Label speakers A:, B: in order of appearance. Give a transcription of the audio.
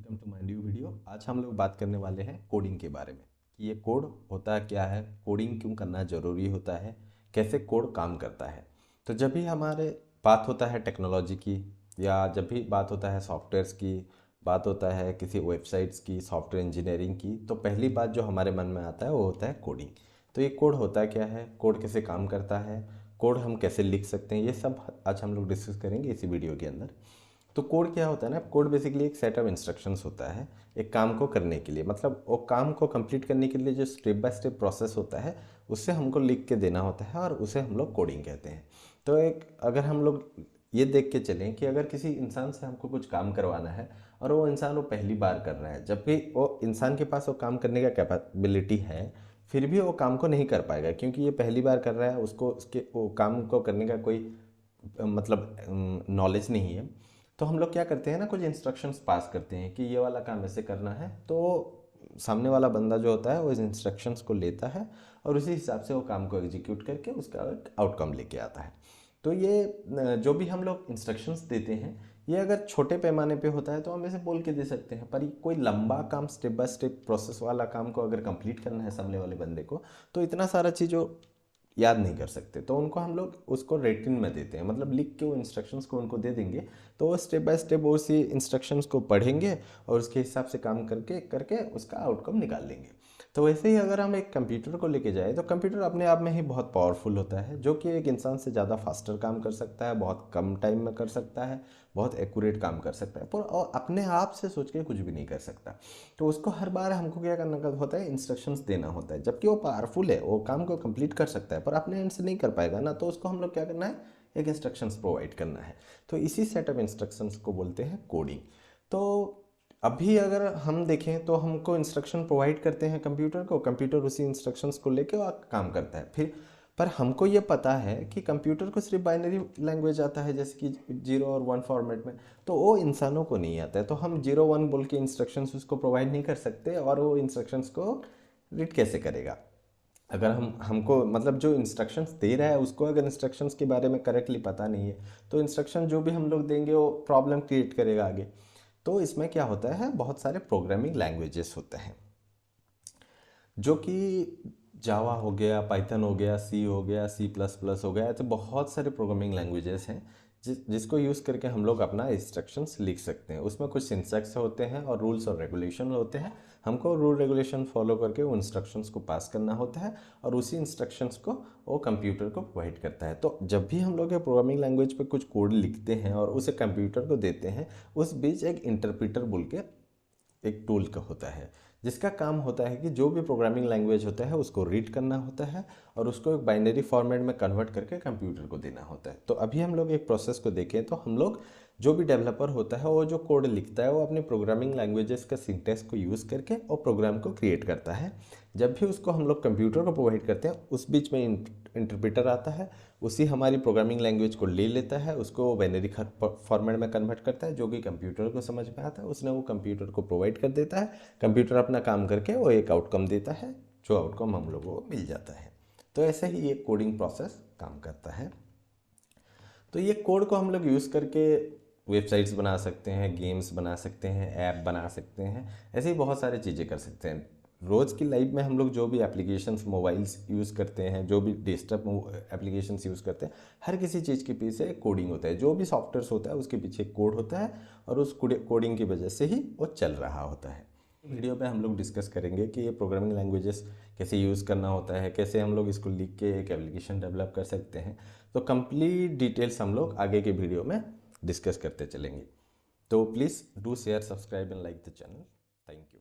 A: Welcome to my new video. आज हम लोग बात करने वाले हैं कोडिंग के बारे में कि ये कोड होता क्या है, कोडिंग क्यों करना ज़रूरी होता है, कैसे कोड काम करता है। तो जब भी हमारे बात होता है टेक्नोलॉजी की या जब भी बात होता है सॉफ्टवेयर्स की, बात होता है किसी वेबसाइट्स की, सॉफ्टवेयर इंजीनियरिंग की, तो पहली बात जो हमारे मन में आता है वो होता है कोडिंग। तो ये कोड होता क्या है, कोड कैसे काम करता है, कोड हम कैसे लिख सकते हैं, ये सब आज हम लोग डिस्कस करेंगे इसी वीडियो के अंदर। तो कोड क्या होता है ना, कोड बेसिकली एक सेट ऑफ इंस्ट्रक्शंस होता है एक काम को करने के लिए। मतलब वो काम को कंप्लीट करने के लिए जो स्टेप बाय स्टेप प्रोसेस होता है उससे हमको लिख के देना होता है और उसे हम लोग कोडिंग कहते हैं। तो एक अगर हम लोग ये देख के चलें कि अगर किसी इंसान से हमको कुछ काम करवाना है और वो इंसान वो पहली बार कर रहा है, जब भी वो इंसान के पास वो काम करने का कैपेबिलिटी है फिर भी वो काम को नहीं कर पाएगा क्योंकि ये पहली बार कर रहा है, उसको उसके वो काम को करने का कोई मतलब नॉलेज नहीं है। तो हम लोग क्या करते हैं ना, कुछ इंस्ट्रक्शंस पास करते हैं कि ये वाला काम ऐसे करना है। तो सामने वाला बंदा जो होता है वो इस इंस्ट्रक्शंस को लेता है और उसी हिसाब से वो काम को एग्जीक्यूट करके उसका एक आउटकम लेके आता है। तो ये जो भी हम लोग इंस्ट्रक्शंस देते हैं ये अगर छोटे पैमाने पे होता है तो हम ऐसे बोल के दे सकते हैं, पर कोई लंबा काम स्टेप बाय स्टेप प्रोसेस वाला काम को अगर कंप्लीट करना है सामने वाले बंदे को तो इतना सारा चीज़ों याद नहीं कर सकते। तो उनको हम लोग उसको रेटिन में देते हैं, मतलब लिख के वो इंस्ट्रक्शंस को उनको दे देंगे तो वो स्टेप बाय स्टेप उसी इंस्ट्रक्शंस को पढ़ेंगे और उसके हिसाब से काम करके करके उसका आउटकम निकाल लेंगे। तो वैसे ही अगर हम एक कंप्यूटर को लेके जाए तो कंप्यूटर अपने आप में ही बहुत पावरफुल होता है, जो कि एक इंसान से ज़्यादा फास्टर काम कर सकता है, बहुत कम टाइम में कर सकता है, बहुत एक्यूरेट काम कर सकता है, पर और अपने आप से सोच के कुछ भी नहीं कर सकता। तो उसको हर बार हमको क्या करना का होता है, इंस्ट्रक्शंस देना होता है। जबकि वो पावरफुल है, वो काम को कंप्लीट कर सकता है पर अपने एंड से नहीं कर पाएगा ना, तो उसको हम लोग क्या करना है, एक इंस्ट्रक्शंस प्रोवाइड करना है। तो इसी सेट ऑफ इंस्ट्रक्शंस को बोलते हैं कोडिंग। तो अभी अगर हम देखें तो हमको इंस्ट्रक्शन प्रोवाइड करते हैं कंप्यूटर को, कंप्यूटर उसी इंस्ट्रक्शंस को लेके वो काम करता है फिर। पर हमको ये पता है कि कंप्यूटर को सिर्फ बाइनरी लैंग्वेज आता है, जैसे कि 0 और 1 फॉर्मेट में, तो वो इंसानों को नहीं आता है। तो हम 0 1 बोल के इंस्ट्रक्शंस उसको प्रोवाइड नहीं कर सकते और वो इंस्ट्रक्शंस को रीड कैसे करेगा। अगर हमको मतलब जो इंस्ट्रक्शंस दे रहा है उसको अगर इंस्ट्रक्शंस के बारे में करेक्टली पता नहीं है तो इंस्ट्रक्शन जो भी हम लोग देंगे वो प्रॉब्लम क्रिएट करेगा आगे। तो इसमें क्या होता है, बहुत सारे प्रोग्रामिंग लैंग्वेजेस होते हैं जो कि जावा हो गया, पाइथन हो गया, सी हो गया, C++ हो गया, तो बहुत सारे प्रोग्रामिंग लैंग्वेजेस हैं जिसको यूज़ करके हम लोग अपना इंस्ट्रक्शंस लिख सकते हैं। उसमें कुछ सिंटैक्स होते हैं और रूल्स और रेगुलेशन होते हैं। हमको रूल रेगुलेशन फॉलो करके वो इंस्ट्रक्शंस को पास करना होता है और उसी इंस्ट्रक्शंस को वो कंप्यूटर को प्रोवाइड करता है। तो जब भी हम लोग ये प्रोग्रामिंग लैंग्वेज पे कुछ कोड लिखते हैं और उसे कंप्यूटर को देते हैं, उस बीच एक इंटरप्रेटर बोल के एक टूल का होता है जिसका काम होता है कि जो भी प्रोग्रामिंग लैंग्वेज होता है उसको रीड करना होता है और उसको एक बाइनरी फॉर्मेट में कन्वर्ट करके कंप्यूटर को देना होता है। तो अभी हम लोग एक प्रोसेस को देखें तो हम लोग जो भी डेवलपर होता है वो जो कोड लिखता है वो अपने प्रोग्रामिंग लैंग्वेजेस का सिंटैक्स को यूज़ करके और प्रोग्राम को क्रिएट करता है। जब भी उसको हम लोग कंप्यूटर को प्रोवाइड करते हैं उस बीच में इंटरप्रेटर आता है, उसी हमारी प्रोग्रामिंग लैंग्वेज को ले लेता है, उसको बाइनरी फॉर्मेट में कन्वर्ट करता है जो कि कंप्यूटर को समझ में आता है, उसने वो कंप्यूटर को प्रोवाइड कर देता है। कंप्यूटर अपना काम करके वो एक आउटकम देता है जो आउटकम हम लोगों को मिल जाता है। तो ऐसे ही ये कोडिंग प्रोसेस काम करता है। तो ये कोड को हम लोग यूज़ करके वेबसाइट्स बना सकते हैं, गेम्स बना सकते हैं, ऐप बना सकते हैं, ऐसे ही बहुत सारी चीज़ें कर सकते हैं। रोज़ की लाइफ में हम लोग जो भी एप्लीकेशंस मोबाइल्स यूज़ करते हैं, जो भी डेस्कटॉप एप्लीकेशंस यूज़ करते हैं, हर किसी चीज़ के पीछे कोडिंग होता है। जो भी सॉफ्टवेयर होता है उसके पीछे कोड होता है और उस कोडिंग की वजह से ही वो चल रहा होता है। वीडियो पे हम लोग डिस्कस करेंगे कि ये प्रोग्रामिंग लैंग्वेजेस कैसे यूज़ करना होता है, कैसे हम लोग इसको लिख के एक एप्लीकेशन डेवलप कर सकते हैं। तो कंप्लीट डिटेल्स हम लोग आगे के वीडियो में डिस्कस करते चलेंगे। तो please do share, subscribe and like the channel. Thank you.